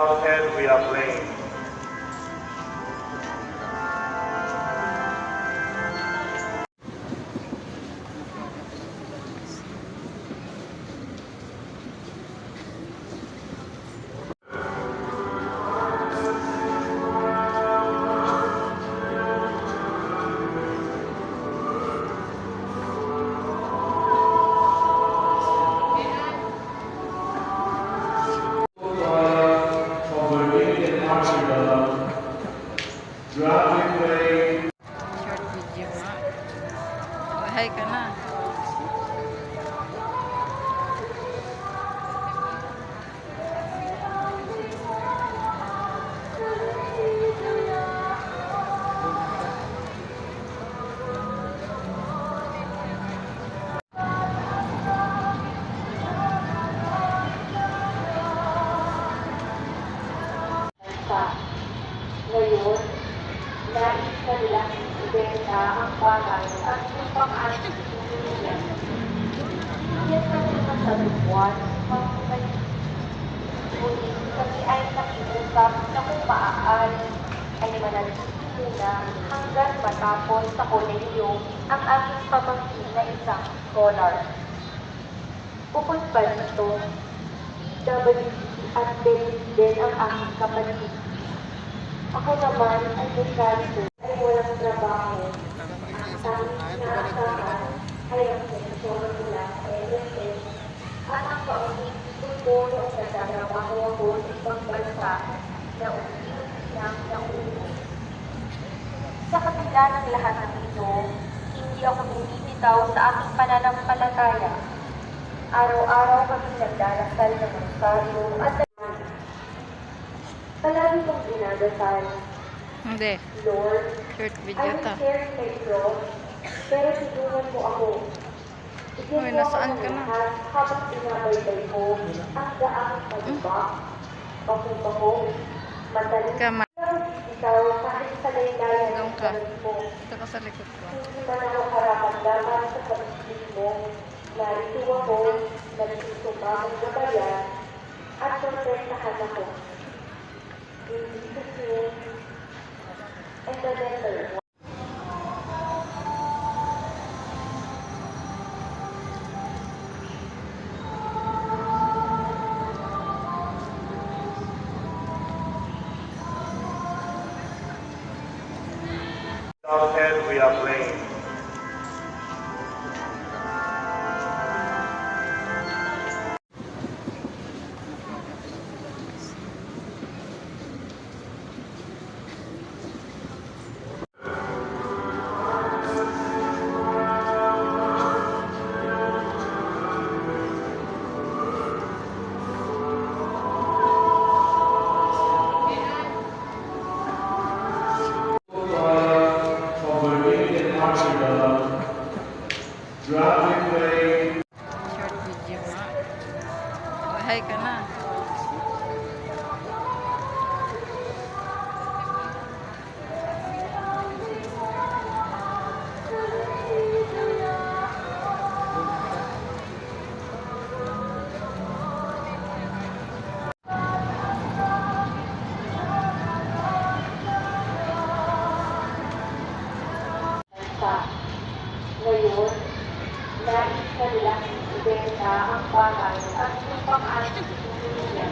Outside we are playing. Short video nga. Hi ka na. Ngayon, nais na nilang ibenta ang bahay at yung pang-alit nila. Yan na naman sa buwan, ngunit kami ay nakiusap na kung maaari ay manaliti muna hanggang matapos sa kolehiyo ang aming pamangkin na isang scholar. Bukod pa dito, WC at Dennis din ang aming kapatid. Ako naman ay mekaniko ay walang trabaho. Ang tanging inaasahan ay ang sensor mula sa LSS at ang paunti-unti ko noong nagtatrabaho ako sa ibang bansa na unti-unti nauwi. Sa kabila ng lahat ng ito, hindi ako bumibitaw sa aking pananampalataya. Araw-araw kami nagdarasal ng rosaryo at palagi kong dinadasal. Hindi. Lord, Short I video will ta. carry my cross, pero tulungan mo ako. Bigyan Uy, mo ako nasaan ng ka na? lahat habang binabaybay ko ang daang palubak, pakumbako, matalim, Kama. bitaw kahit sa laylayan Doon ng ka. salat mo. Ito ka sa likod ko. Hindi man ako karakamdaman sa pag-ibig mo, narito ako, nagsusumamang gabayan, at protektahan ako. In Jesus' name, and the letter. Outside we are playing. Short video nga. Hi ka na. Ngayon, nais na nilang ibenta ang bahay at yung pang-alit nila.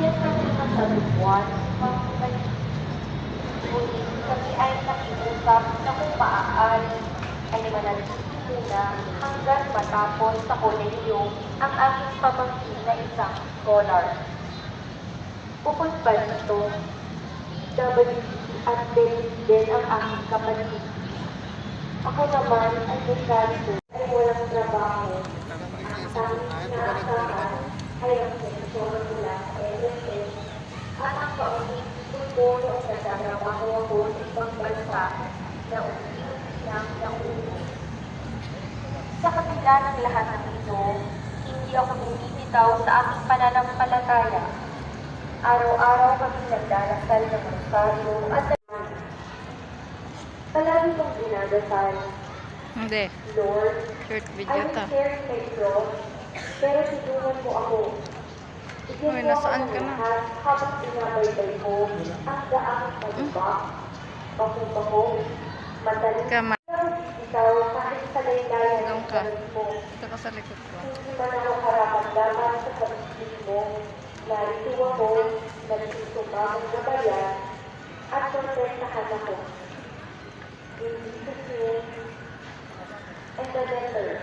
Yan na naman sa buwan, ngunit kami ay nakiusap na kung maaari ay manaliti muna hanggang matapos sa kolehiyo ang aming pamangkin na isang scholar. Bukod pa dito, WC at Dennis din ang aming kapatid. Ako naman ay mekaniko ay walang trabaho. Ang tanging inaasahan ay ang sensor mula sa LSS at ang paunti-unti ko noong nagtatrabaho ako sa ibang bansa na unti-unti nauwi. Sa kabila ng lahat ng ito, hindi ako bumibitaw sa aking pananampalataya. Araw-araw kami nagdarasal ng rosaryo at palagi kong dinadasal. Hindi. Lord, Short I video will ta. carry my cross, pero tulungan mo ako. Uy, nasaan ka na? Habang binabaybay ko ang daang malubak, baho-baho, madali Kama. ikaw kahit sa laylayan Doon ng ka. galit mo. Ito ka sa likod ko. Hindi man ako karakamdaman sa pag-ibig mo, narito ako, nagsusumamang gabayan, at protektahan ako. In Jesus' name, and the letter